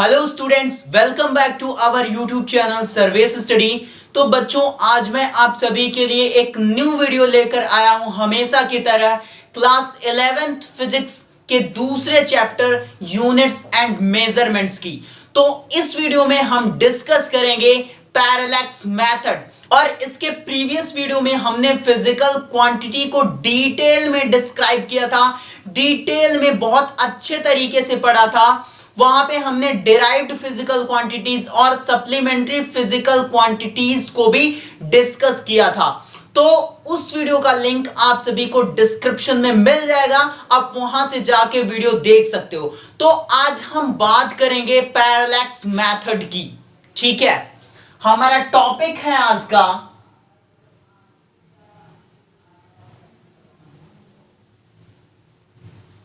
Hello students, welcome back to our YouTube channel सर्वेस study. तो बच्चों, आज मैं आप सभी के लिए एक न्यू वीडियो लेकर आया हूं, हमेशा की तरह क्लास 11th फिजिक्स के दूसरे चैप्टर यूनिट्स एंड मेजरमेंट्स की। तो इस वीडियो में हम डिस्कस करेंगे पैरेलैक्स मेथड। और इसके प्रीवियस वीडियो में हमने फिजिकल क्वांटिटी को डिटेल में डिस्क्राइब किया था, डिटेल में बहुत अच्छे तरीके से पढ़ा था। वहां पे हमने डिराइव्ड फिजिकल क्वांटिटीज और सप्लीमेंट्री फिजिकल क्वांटिटीज को भी डिस्कस किया था। तो उस वीडियो का लिंक आप सभी को डिस्क्रिप्शन में मिल जाएगा, आप वहां से जाके वीडियो देख सकते हो। तो आज हम बात करेंगे पैरेलैक्स मेथड की। ठीक है, हमारा टॉपिक है आज का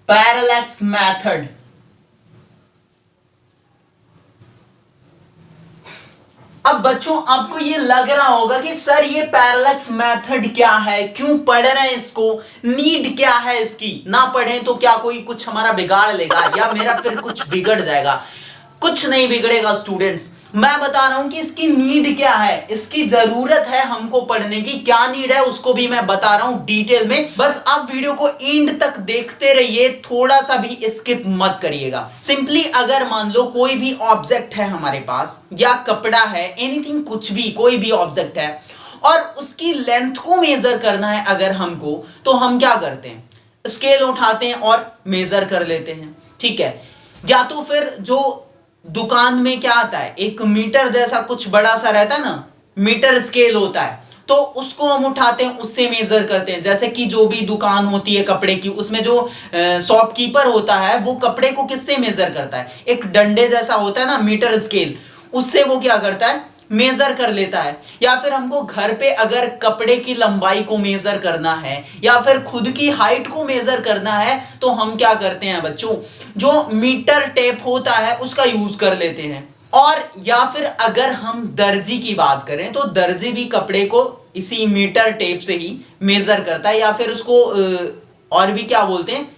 पैरेलैक्स मेथड। अब बच्चों, आपको ये लग रहा होगा कि सर ये पैरेलैक्स मेथड क्या है, क्यों पढ़ रहे हैं इसको, नीड क्या है इसकी, ना पढ़ें तो क्या कोई कुछ हमारा बिगाड़ लेगा या मेरा फिर कुछ बिगड़ जाएगा? कुछ नहीं बिगड़ेगा स्टूडेंट्स। मैं बता रहा हूं कि इसकी नीड क्या है, इसकी जरूरत है हमको पढ़ने की, क्या नीड है उसको भी मैं बता रहा हूं डिटेल में। बस आप वीडियो को एंड तक देखते रहिए, थोड़ा सा भी स्किप मत करिएगा। सिंपली अगर मान लो कोई भी ऑब्जेक्ट है हमारे पास, या कपड़ा है, एनीथिंग, कुछ भी, कोई भी ऑब्जेक्ट है और उसकी लेंथ को मेजर करना है अगर हमको, तो हम क्या करते हैं? स्केल उठाते हैं और मेजर कर लेते हैं। ठीक है, या तो फिर जो दुकान में क्या आता है, एक मीटर जैसा कुछ बड़ा सा रहता है ना, मीटर स्केल होता है, तो उसको हम उठाते हैं, उससे मेजर करते हैं। जैसे कि जो भी दुकान होती है कपड़े की, उसमें जो शॉपकीपर होता है वो कपड़े को किससे मेजर करता है? एक डंडे जैसा होता है ना, मीटर स्केल, उससे वो क्या करता है? मेजर कर लेता है। या फिर हमको घर पे अगर कपड़े की लंबाई को मेजर करना है या फिर खुद की हाइट को मेजर करना है, तो हम क्या करते हैं बच्चों? जो मीटर टेप होता है उसका यूज कर लेते हैं। और या फिर अगर हम दर्जी की बात करें, तो दर्जी भी कपड़े को इसी मीटर टेप से ही मेजर करता है, या फिर उसको और भी क्या बोलते हैं,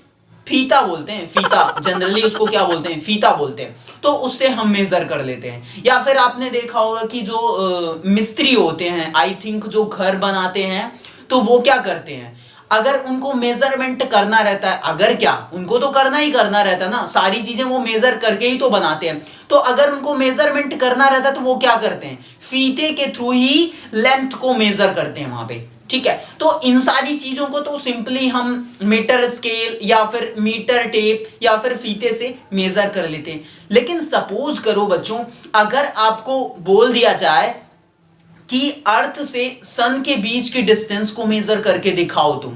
फीता बोलते हैं। फीता, जनरली उसको क्या बोलते हैं? फीता बोलते हैं। तो उससे हम मेजर कर लेते हैं। या फिर आपने देखा होगा कि जो मिस्त्री होते हैं, आई थिंक, जो घर बनाते हैं, तो वो क्या करते हैं? अगर उनको मेजरमेंट करना रहता है, अगर क्या, उनको तो करना ही करना रहता है ना, सारी चीजें वो मेजर करके ही तो बनाते हैं। तो अगर उनको मेजरमेंट करना रहता है तो वो क्या करते हैं? फीते के थ्रू ही लेंथ को मेजर करते हैं वहां पे। ठीक है, तो इन सारी चीजों को तो सिंपली हम मीटर स्केल या फिर मीटर टेप या फिर फीते से मेजर कर लेते हैं। लेकिन सपोज करो बच्चों, अगर आपको बोल दिया जाए कि अर्थ से सन के बीच की डिस्टेंस को मेजर करके दिखाओ, तुम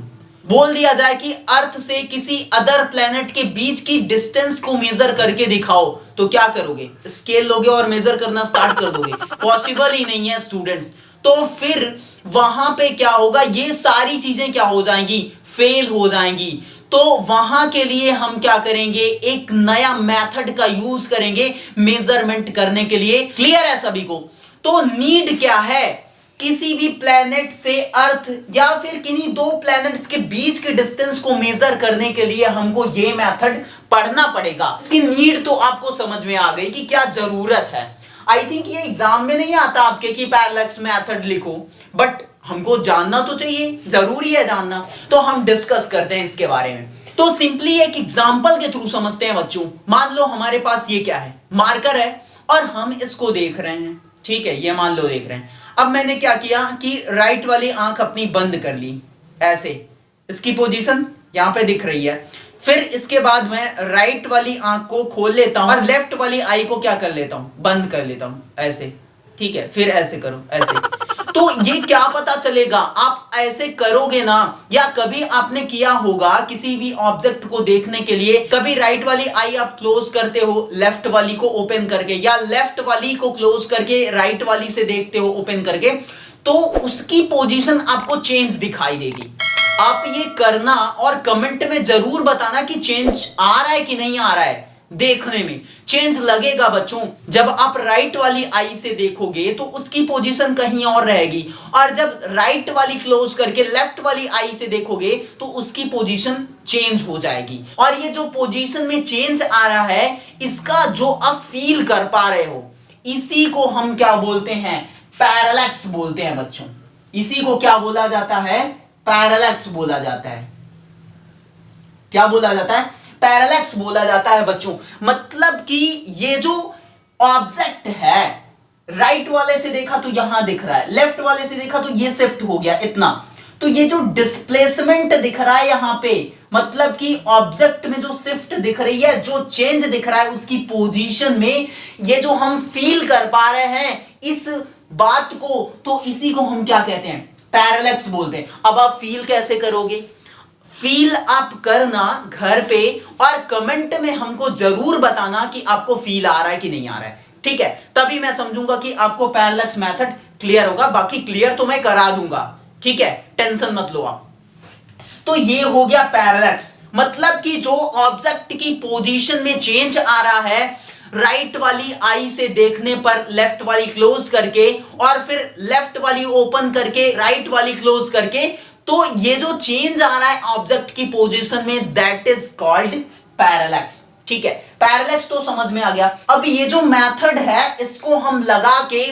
बोल दिया जाए कि अर्थ से किसी अदर प्लेनेट के बीच की डिस्टेंस को मेजर करके दिखाओ, तो क्या करोगे? स्केल लोगे और मेजर करना स्टार्ट कर दोगे? पॉसिबल ही नहीं है स्टूडेंट्स। तो फिर वहां पे क्या होगा? ये सारी चीजें क्या हो जाएंगी? फेल हो जाएंगी। तो वहां के लिए हम क्या करेंगे? एक नया मेथड का यूज करेंगे मेजरमेंट करने के लिए। क्लियर है सभी को? तो नीड क्या है? किसी भी प्लेनेट से अर्थ या फिर किन्हीं दो प्लैनेट्स के बीच के डिस्टेंस को मेजर करने के लिए हमको ये मेथड पढ़ना पड़ेगा। इसकी नीड तो आपको समझ में आ गई कि क्या जरूरत है। आई थिंक ये एग्जाम में नहीं आता आपके कि पैरेलैक्स मेथड लिखो, बट हमको जानना तो चाहिए, जरूरी है जानना। तो हम डिस्कस करते हैं इसके बारे में। तो सिंपली एक एग्जांपल के थ्रू समझते हैं बच्चों। मान लो हमारे पास ये क्या है? मार्कर है और हम इसको देख रहे हैं। ठीक है, ये मान लो देख रहे हैं। अब मैंने क्या किया कि राइट वाली आंख अपनी बंद कर ली, ऐसे, इसकी पोजीशन यहां पे दिख रही है। फिर इसके बाद मैं राइट वाली आंख को खोल लेता हूं और लेफ्ट वाली आई को क्या कर लेता हूं? बंद कर लेता हूं, ऐसे। ठीक है, फिर ऐसे करो, ऐसे। तो ये क्या पता चलेगा? आप ऐसे करोगे ना, या कभी आपने किया होगा किसी भी ऑब्जेक्ट को देखने के लिए, कभी राइट वाली आई आप क्लोज करते हो लेफ्ट वाली को ओपन करके, या लेफ्ट वाली को क्लोज करके राइट वाली से देखते हो ओपन करके, तो उसकी पोजीशन आपको चेंज दिखाई देगी। आप ये करना और कमेंट में जरूर बताना कि चेंज आ रहा है कि नहीं आ रहा है। देखने में चेंज लगेगा बच्चों। जब आप राइट वाली आई से देखोगे तो उसकी पोजीशन कहीं और रहेगी, और जब राइट वाली क्लोज करके लेफ्ट वाली आई से देखोगे तो उसकी पोजीशन चेंज हो जाएगी। और ये जो पोजीशन में चेंज आ रहा है, इसका जो आप फील कर पा रहे हो, इसी को हम क्या बोलते हैं? पैरेलैक्स बोलते हैं बच्चों। इसी को क्या बोला जाता है? पैरेलैक्स बोला जाता है। क्या बोला जाता है? पैरेलैक्स बोला जाता है बच्चों। मतलब कि ये जो ऑब्जेक्ट है, राइट वाले से देखा तो यहां दिख रहा है, लेफ्ट वाले से देखा तो ये शिफ्ट हो गया इतना, तो ये जो डिस्प्लेसमेंट दिख रहा है यहां पे, मतलब कि ऑब्जेक्ट में जो शिफ्ट दिख रही है, जो चेंज दिख रहा है उसकी पोजीशन में, ये जो हम फील कर पा रहे हैं इस बात को, तो इसी को हम क्या कहते हैं? पैरेलैक्स बोलते हैं। अब आप फील कैसे करोगे? फील आप करना घर पे, और कमेंट में हमको जरूर बताना कि आपको फील आ रहा है कि नहीं आ रहा है, ठीक है? तभी मैं समझूंगा कि आपको पैरेलैक्स मेथड क्लियर होगा। बाकी क्लियर तो मैं करा दूंगा, ठीक है, टेंशन मत लो आप। तो ये हो गया पैरेलैक्स, मतलब कि जो ऑब्जेक्ट की पोजीशन में चेंज आ रहा है, राइट वाली आई से देखने पर लेफ्ट वाली क्लोज करके, और फिर लेफ्ट वाली ओपन करके राइट वाली क्लोज करके, तो ये जो चेंज आ रहा है ऑब्जेक्ट की पोजीशन में, दैट इज कॉल्ड पैरेलैक्स, ठीक है? पैरेलैक्स तो समझ में आ गया। अब ये जो मेथड है, इसको हम लगा के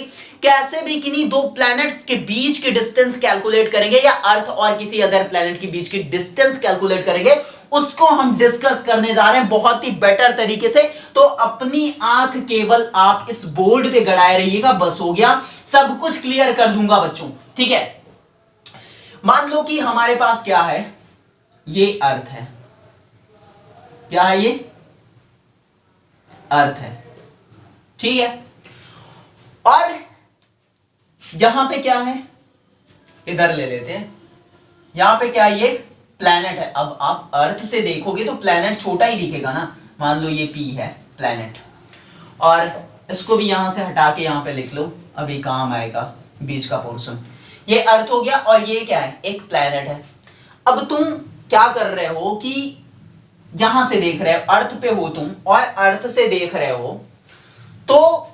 कैसे भी किन्हीं दो प्लैनेट्स के बीच की डिस्टेंस कैलकुलेट करेंगे, या अर्थ और किसी अदर प्लैनेट के बीच की डिस्टेंस कैलकुलेट करेंगे, उसको हम डिस्कस करने जा रहे हैं बहुत ही बेटर तरीके से। तो अपनी आंख केवल आप इस बोर्ड पे गड़ाए रहिएगा, बस हो गया, सब कुछ क्लियर कर दूंगा बच्चों, ठीक है? मान लो कि हमारे पास क्या है, ये अर्थ है। क्या है ये? अर्थ है, ठीक है? और यहां पे क्या है? इधर ले लेते हैं, यहां पे क्या है? ये एक प्लैनेट है। अब आप अर्थ से देखोगे तो प्लैनेट छोटा ही दिखेगा ना। मान लो ये पी है प्लैनेट, और इसको भी यहां से हटा के यहां पे लिख लो, अभी काम आएगा बीच का पोर्शन। ये अर्थ हो गया, और ये क्या है? एक प्लैनेट है। अब तुम क्या कर रहे हो कि यहां से देख रहे हो, अर्थ पे हो तुम, और अर्थ से देख रहे हो, तो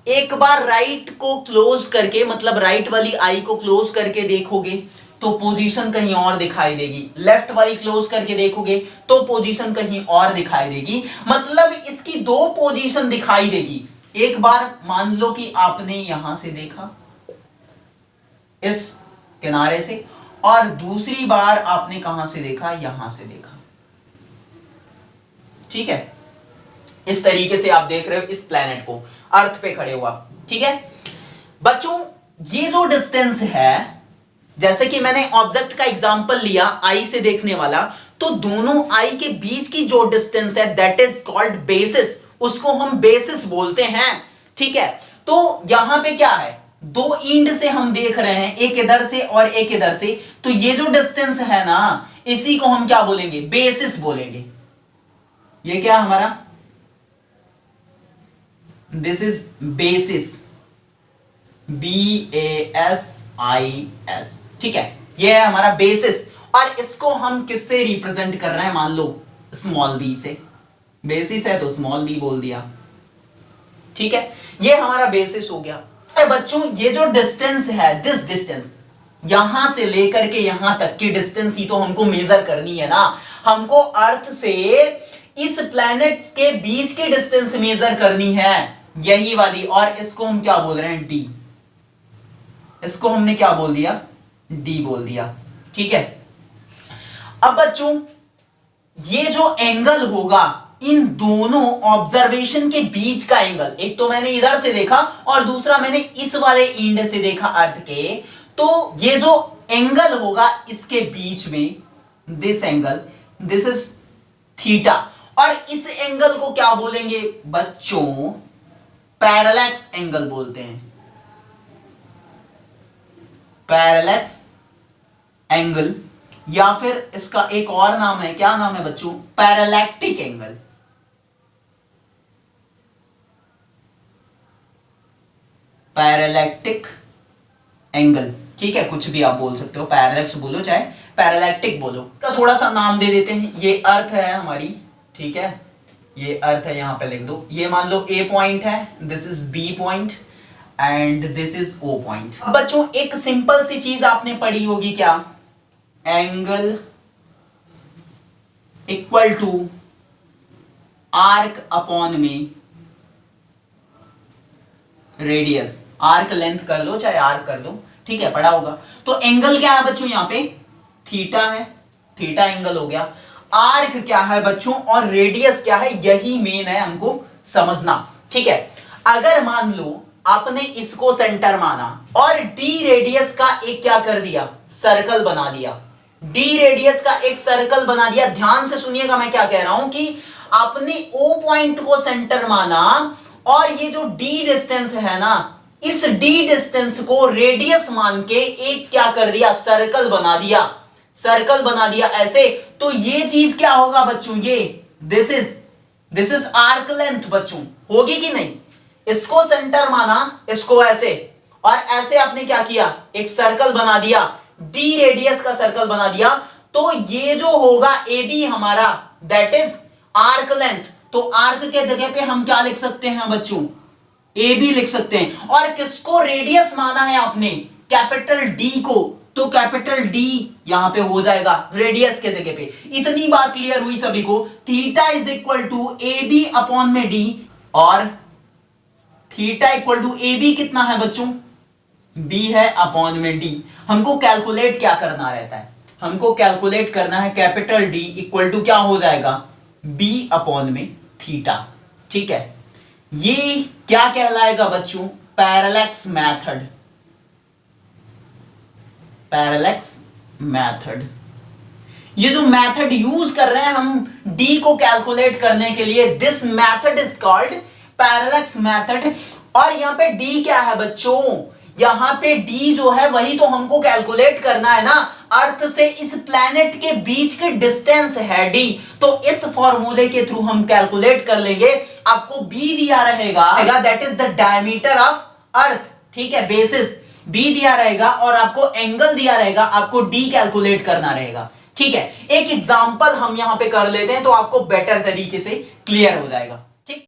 एक बार राइट को क्लोज करके, मतलब राइट वाली आई को क्लोज करके देखोगे तो पोजीशन कहीं और दिखाई देगी, लेफ्ट वाली क्लोज करके देखोगे तो पोजीशन कहीं और दिखाई देगी, मतलब इसकी दो पोजीशन दिखाई देगी। एक बार मान लो कि आपने यहां से देखा, इस किनारे से, और दूसरी बार आपने कहां से देखा? यहां से देखा, ठीक है? इस तरीके से आप देख रहे हो इस प्लैनेट को, अर्थ पे खड़े हुआ, ठीक है बच्चों? ये जो डिस्टेंस है, जैसे कि मैंने ऑब्जेक्ट का एग्जांपल लिया आई से देखने वाला, तो दोनों आई के बीच की जो डिस्टेंस है, दैट इज कॉल्ड बेसिस, उसको हम बेसिस बोलते हैं, ठीक है? तो यहां पे क्या है? दो एंड से हम देख रहे हैं, एक इधर से और एक इधर से, तो ये जो डिस्टेंस है ना, इसी को हम क्या बोलेंगे? बेसिस बोलेंगे। ये क्या हमारा? दिस इज बेसिस, BASIS, ठीक है? ये है हमारा बेसिस, और इसको हम किससे रिप्रेजेंट कर रहे हैं? मान लो स्मॉल b से, बेसिस है तो स्मॉल b बोल दिया, ठीक है? ये हमारा बेसिस हो गया। बच्चों ये जो डिस्टेंस है, दिस डिस्टेंस, यहां से लेकर के यहां तक की डिस्टेंस ही तो हमको मेजर करनी है ना। हमको अर्थ से इस प्लैनेट के बीच की डिस्टेंस मेजर करनी है, यही वाली, और इसको हम क्या बोल रहे हैं? डी। इसको हमने क्या बोल दिया? डी बोल दिया, ठीक है? अब बच्चों ये जो एंगल होगा, इन दोनों ऑब्जर्वेशन के बीच का एंगल, एक तो मैंने इधर से देखा और दूसरा मैंने इस वाले एंड से देखा अर्थ के, तो ये जो एंगल होगा इसके बीच में, this angle, this is theta, और इस एंगल को क्या बोलेंगे बच्चों? पैरेलैक्स एंगल बोलते हैं, पैरेलैक्स एंगल, या फिर इसका एक और नाम है, क्या नाम है बच्चों? पैरेलैक्टिक एंगल। पैरेलैक्टिक एंगल, ठीक है? कुछ भी आप बोल सकते हो, पैरेलैक्स बोलो चाहे पैरेलैक्टिक बोलो, इसका थोड़ा सा नाम दे देते हैं। ये अर्थ है हमारी, ठीक है? ये अर्थ है, यहां पे लिख दो। ये मान लो ए पॉइंट है, this is B point and this is O point. बच्चों एक सिंपल सी चीज आपने पढ़ी होगी, क्या? Angle equal to arc upon में रेडियस। आर्क लेंथ कर लो चाहे आर्क कर लो, ठीक है, पढ़ा होगा। तो एंगल क्या है बच्चों? यहां पे थीटा है, थीटा एंगल हो गया। आर्क क्या है बच्चों और रेडियस क्या है, यही मेन है हमको समझना, ठीक है। अगर मान लो आपने इसको सेंटर माना और डी रेडियस का एक क्या कर दिया, सर्कल बना दिया। डी रेडियस का एक सर्कल बना दिया। ध्यान से सुनिएगा मैं क्या कह रहा हूं कि आपने ओ पॉइंट को सेंटर माना और ये जो डी डिस्टेंस है ना, इस डी डिस्टेंस को रेडियस मान के एक क्या कर दिया, सर्कल बना दिया। सर्कल बना दिया ऐसे, तो ये चीज क्या होगा बच्चों, ये दिस इज आर्क लेंथ बच्चों, होगी कि नहीं? इसको सेंटर माना, इसको ऐसे, और ऐसे आपने क्या किया, एक सर्कल बना दिया, डी रेडियस का सर्कल बना दिया। तो ये जो होगा ए बी हमारा, दैट इज आर्क लेंथ। तो आर्क के जगह पे हम क्या लिख सकते हैं बच्चों, ए बी लिख सकते हैं। और किसको रेडियस माना है आपने, कैपिटल डी को, तो कैपिटल डी यहां पे हो जाएगा रेडियस के जगह पे। इतनी बात क्लियर हुई सभी को? Theta is equal to A B upon में डी, और theta equal to A B कितना है बच्चों, बी है अपॉन में डी। हमको कैलकुलेट क्या करना रहता है, हमको कैलकुलेट करना है कैपिटल डी इक्वल टू क्या हो जाएगा, बी अपॉन में थीटा, ठीक है। ये क्या कहलाएगा बच्चों, पैरेलैक्स मेथड। पैरेलैक्स मेथड, ये जो मेथड यूज कर रहे हैं हम डी को कैलकुलेट करने के लिए, this method is called parallax method. और यहां पे डी क्या है बच्चों, यहां पे डी जो है वही तो हमको कैलकुलेट करना है ना, अर्थ से इस प्लैनेट के बीच के डिस्टेंस है डी। तो इस फॉर्मूले के थ्रू हम कैलकुलेट कर लेंगे। आपको बी दिया रहेगा, that is the diameter of earth, ठीक है, बेसिस बी दिया रहेगा और आपको एंगल दिया रहेगा, आपको डी कैलकुलेट करना रहेगा, ठीक है। एक एग्जांपल हम यहां पे कर लेते हैं तो आपको बेटर तरीके से क्लियर हो जाएगा, ठीक।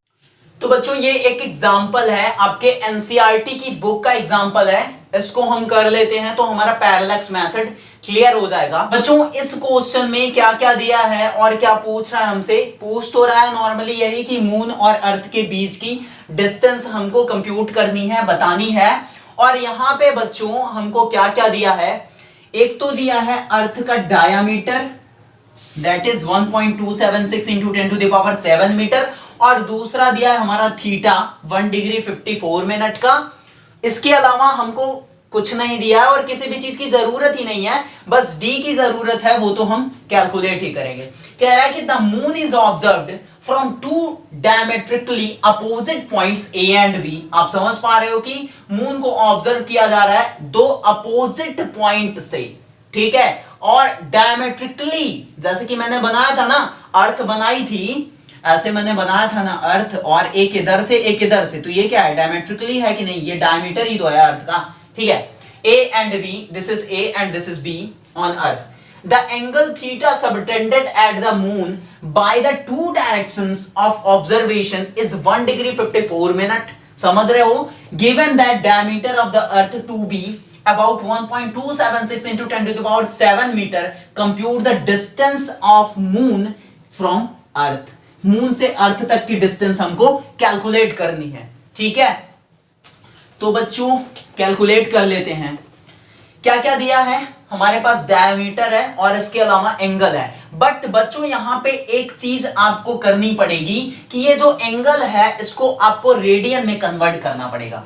तो बच्चों ये एक एग्जांपल है, आपके एनसीईआरटी की बुक का एग्जांपल है, इसको हम कर लेते हैं तो हमारा पैरेलैक्स मेथड क्लियर हो जाएगा। बच्चों इस क्वेश्चन में क्या क्या दिया है और क्या पूछ रहा है हमसे, पूछ तो रहा है नॉर्मली यही कि मून और अर्थ के बीच की डिस्टेंस हमको कंप्यूट करनी है, बतानी है। और यहां पे बच्चों हमको क्या क्या दिया है, एक तो दिया है अर्थ का diameter, that is 1.276 into 10 to the power 7 metre, और दूसरा दिया है हमारा थीटा 1 डिग्री 54 मिनट का। इसके अलावा हमको कुछ नहीं दिया है और किसी भी चीज की जरूरत ही नहीं है, बस डी की जरूरत है, वो तो हम कैलकुलेट ही करेंगे। कह रहा है कि the moon is observed from two diametrically opposite points A and B. आप समझ पा रहे हो कि मून को ऑब्जर्व किया जा रहा है दो अपोजिट पॉइंट से, ठीक है। और डायमेट्रिकली, जैसे कि मैंने बनाया था ना, अर्थ बनाई थी, ऐसे मैंने बनाया था ना अर्थ, और एक इधर से एक इधर से, तो ये क्या है, डायमेट्रिकली है कि नहीं, ये डायमीटर ही तो है अर्थ का, ठीक है। A and B, this is A and this is B on earth. The angle theta subtended at the moon by the two directions of observation is 1 degree 54 minute. समझ रहे हो? Given that diameter of the earth to be about 1.276 into 10 to the power 7 meter, compute the distance of moon from earth. Moon से अर्थ तक की distance हमको calculate करनी है, ठीक है। तो बच्चों कैलकुलेट कर लेते हैं। क्या क्या दिया है हमारे पास, डायमीटर है और इसके अलावा एंगल है। बट बच्चों यहां पे एक चीज आपको करनी पड़ेगी कि ये जो एंगल है इसको आपको रेडियन में कन्वर्ट करना पड़ेगा।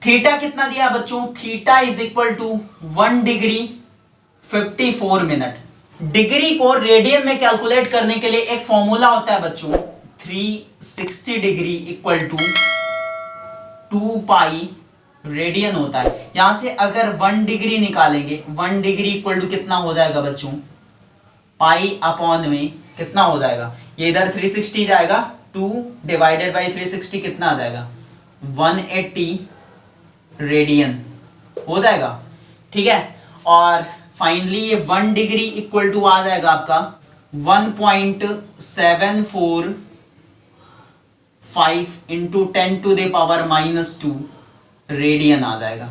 थीटा कितना दिया बच्चों, theta is equal to 1 degree 54 minute. Degree को रेडियन में कैलकुलेट करने के लिए एक फॉर्मूला होता है बच्चों, 360 degree equal to 2 pi radian होता है। यहां से अगर 1 डिग्री निकालेंगे, 1 डिग्री इक्वल टू कितना हो जाएगा बच्चों, पाई अपॉन में कितना हो जाएगा, ये इधर 360 जाएगा, 2 डिवाइडेड बाई 360 कितना आ जाएगा, 180 रेडियन हो जाएगा, ठीक है। और फाइनली ये 1 डिग्री इक्वल टू आ जाएगा आपका 1.74 5 इंटू 10⁻⁻² रेडियन आ जाएगा।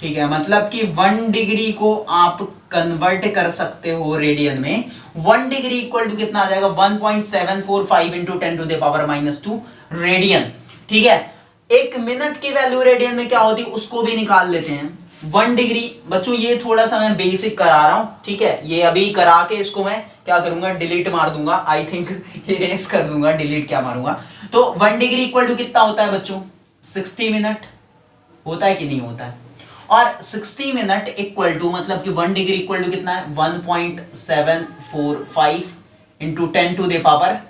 ठीक है, मतलब कि 1 डिग्री को आप कन्वर्ट कर सकते हो रेडियन में। 1 डिग्री इक्वल टू कितना आ जाएगा, 1.745 इंटू 10⁻² रेडियन। ठीक है, 1 मिनट की वैल्यू रेडियन में क्या होती है उसको भी निकाल लेते हैं। 1 डिग्री बच्चों, ये थोड़ा सा मैं बेसिक करा रहा हूं। ठीक है, ये अभी करा के इसको मैं क्या करूंगा, डिलीट मार दूंगा। आई थिंक इरेज कर दूंगा, डिलीट क्या मारूंगा। तो 1 डिग्री इक्वल टू कितना होता है बच्चों, 60 मिनट होता है कि नहीं होता है। और 60 मिनट इक्वल टू मतलब कि 1 डिग्री इक्वल टू कितना है, 1.745 इंटू 10⁻,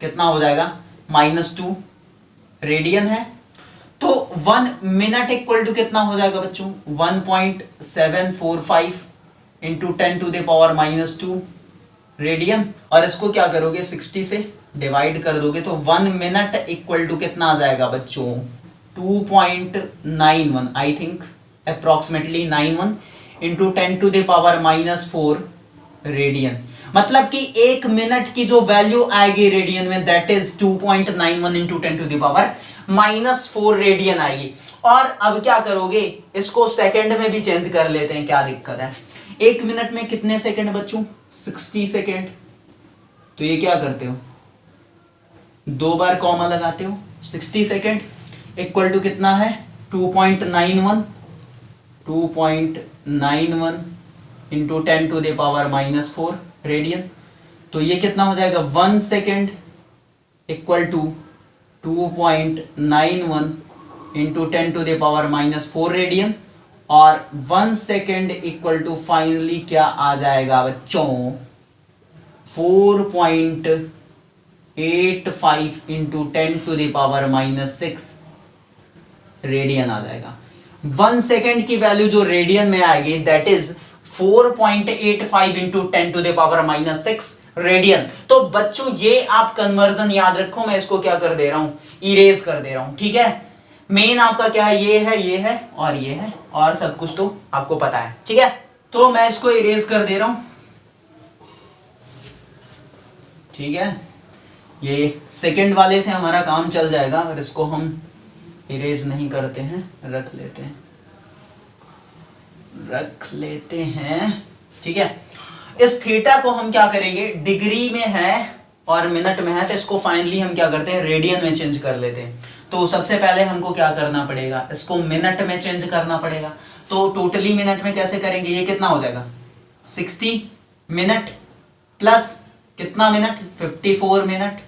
कितना हो जाएगा, -2 रेडियन है। तो 1 मिनट इक्वल टू कितना हो जाएगा बच्चों, 1.745 इंटू 10⁻² रेडियन। और इसको क्या करोगे, 60 से डिवाइड कर दोगे तो 1 मिनट इक्वल टू कितना आ जाएगा बच्चों, 2.91 I think approximately 91 into 10⁻⁻4 radian. मतलब कि 1 मिनट की जो वैल्यू आएगी रेडियन में दैट इज 2.91 इंटू 10⁻⁻4 रेडियन आएगी। और अब क्या करोगे, इसको सेकंड में भी चेंज कर लेते हैं, क्या दिक्कत है। 1 मिनट में कितने सेकंड बच्चों, 60 सेकंड। तो ये क्या करते हो, 2 बार कॉमा लगाते हो, 60 सेकंड इक्वल टू कितना है, 2.91 इंटू 10⁻⁻4 रेडियन। तो ये कितना हो जाएगा, 1 second equal to 2.91 into 10⁻⁻4 radian. और 1 सेकेंड इक्वल टू फाइनली क्या आ जाएगा बच्चों, 4.85 इंटू 10⁻⁻6 रेडियन आ जाएगा। 1 सेकेंड की वैल्यू जो रेडियन में आएगी दैट इज 4.85 इंटू 10⁻6 रेडियन। तो बच्चों ये आप कन्वर्जन याद रखो, मैं इसको क्या कर दे रहा हूं, इरेज कर दे रहा हूं। ठीक है, मेन आपका क्या है, ये है, ये है और ये है, और सब कुछ तो आपको पता है। ठीक है, तो मैं इसको इरेज कर दे रहा हूं। ठीक है, ये सेकंड वाले से हमारा काम चल जाएगा, और इसको हम इरेज नहीं करते हैं, रख लेते हैं। ठीक है, इस थीटा को हम क्या करेंगे, डिग्री में है और मिनट में है, तो इसको फाइनली हम क्या करते हैं, रेडियन में चेंज कर लेते हैं। तो सबसे पहले हमको क्या करना पड़ेगा, इसको मिनट में चेंज करना पड़ेगा। तो टोटली मिनट में कैसे करेंगे, ये कितना हो जाएगा, 60 मिनट प्लस कितना मिनट, 54 मिनट।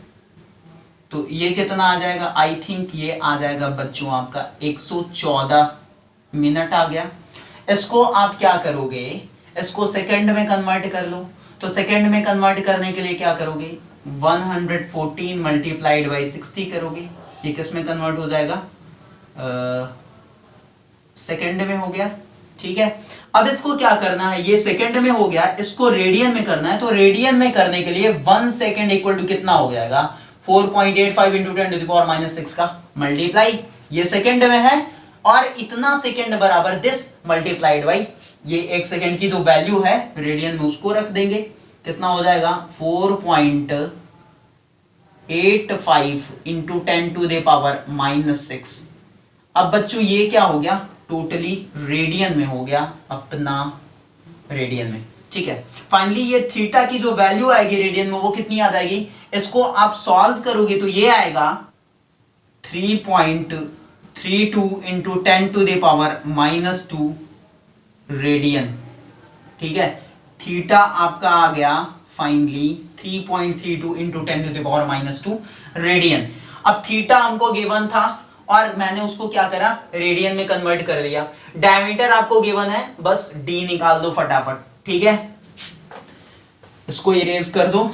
तो ये कितना आ जाएगा, आई थिंक ये आ जाएगा बच्चों आपका 114 मिनट आ गया। इसको आप क्या करोगे, इसको सेकंड में कन्वर्ट कर लो। तो सेकंड में कन्वर्ट करने के लिए क्या करोगे, 114 मल्टीप्लाइड बाई 60 करोगे। ये किस में कन्वर्ट हो जाएगा, सेकंड में हो गया। ठीक है, अब इसको क्या करना है, ये सेकंड में हो गया, इसको रेडियन में करना है। तो रेडियन में करने के लिए 1 सेकंड इक्वल टू कितना हो जाएगा, 4.85 इंटू 10⁻6 का मल्टीप्लाई, ये सेकंड में है, और इतना सेकंड बराबर दिस मल्टीप्लाइड बाई ये 1 सेकंड की जो वैल्यू है रेडियन में उसको रख देंगे। कितना हो जाएगा, 4.85 इंटू 10⁻6। अब बच्चों ये क्या हो गया, टोटली रेडियन में हो गया अपना, रेडियन में। ठीक है, फाइनली ये थीटा की जो वैल्यू आएगी रेडियन में वो कितनी आ जाएगी, इसको आप सॉल्व करोगे तो ये आएगा 3.32 इंटू 10⁻² रेडियन। ठीक है, थीटा आपका आ गया फाइनली 3.32 इंटू 10⁻² रेडियन। अब थीटा हमको गिवन था और मैंने उसको क्या करा, रेडियन में कन्वर्ट कर लिया। डायमीटर आपको गिवन है, बस डी निकाल दो फटाफट। ठीक है, इसको इरेज कर दो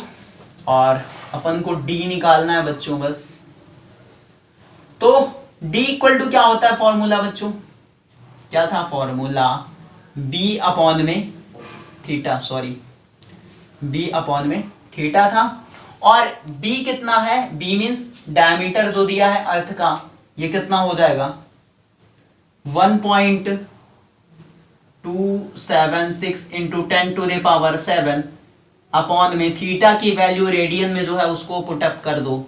और अपन को डी निकालना है बच्चों बस। तो डी इक्वल टू क्या होता है फॉर्मूला बच्चों, क्या था फॉर्मूला, बी अपॉन में थीटा, सॉरी बी अपॉन में थीटा था। और बी कितना है, बी मींस डायमीटर जो दिया है अर्थ का, ये कितना हो जाएगा 1.276 इंटू 10⁻7 अपॉन में थीटा की वैल्यू रेडियन में जो है उसको पुटअप कर दो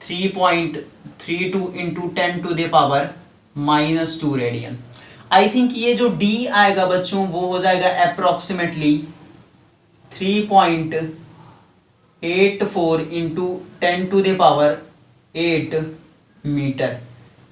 3.32 इंटू 10⁻⁻² रेडियन। आई थिंक ये जो d आएगा बच्चों वो हो जाएगा अप्रोक्सीमेटली 3.84 इंटू 10⁸ मीटर।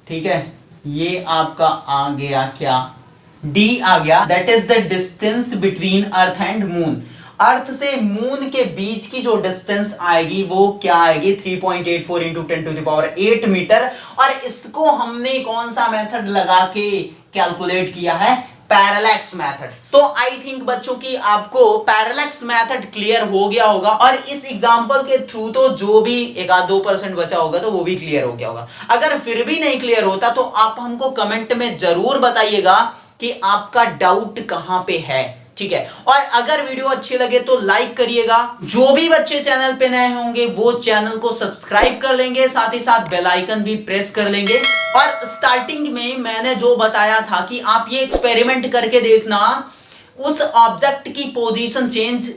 ठीक है, ये आपका आ गया क्या, d आ गया। That is the distance between earth and moon. Earth से मून के बीच की जो डिस्टेंस आएगी वो क्या आएगी, 3.84 इंटू 10⁸ मीटर। और इसको हमने कौन सा मेथड लगा के कैलकुलेट किया है, पैरेलैक्स मेथड। तो आई थिंक बच्चों की आपको पैरेलैक्स मेथड क्लियर हो गया होगा, और इस एग्जांपल के थ्रू तो जो भी 1-2% बचा होगा तो वो भी क्लियर हो गया होगा। अगर फिर भी नहीं क्लियर होता तो आप हमको कमेंट में जरूर बताइएगा कि आपका डाउट कहां पे है। ठीक है, और अगर वीडियो अच्छी लगे तो लाइक करिएगा। जो भी बच्चे चैनल पे नए होंगे वो चैनल को सब्सक्राइब कर लेंगे, साथ ही साथ बेल आइकन भी प्रेस कर लेंगे। और स्टार्टिंग में मैंने जो बताया था कि आप ये एक्सपेरिमेंट करके देखना, उस ऑब्जेक्ट की पोजीशन चेंज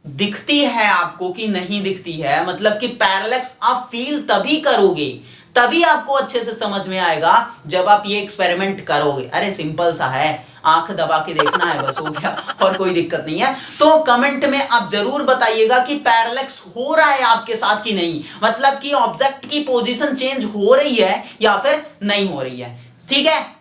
दिखती है आपको कि नहीं दिखती है, मतलब कि पैरेलैक्स आप फील तभी करोगे, तभी आपको अच्छे से समझ में आएगा जब आप ये एक्सपेरिमेंट करोगे। अरे सिंपल सा है, आंख दबा के देखना है, बस हो गया, और कोई दिक्कत नहीं है। तो कमेंट में आप जरूर बताइएगा कि पैरेलैक्स हो रहा है आपके साथ कि नहीं, मतलब कि ऑब्जेक्ट की पोजीशन चेंज हो रही है या फिर नहीं हो रही है। ठीक है।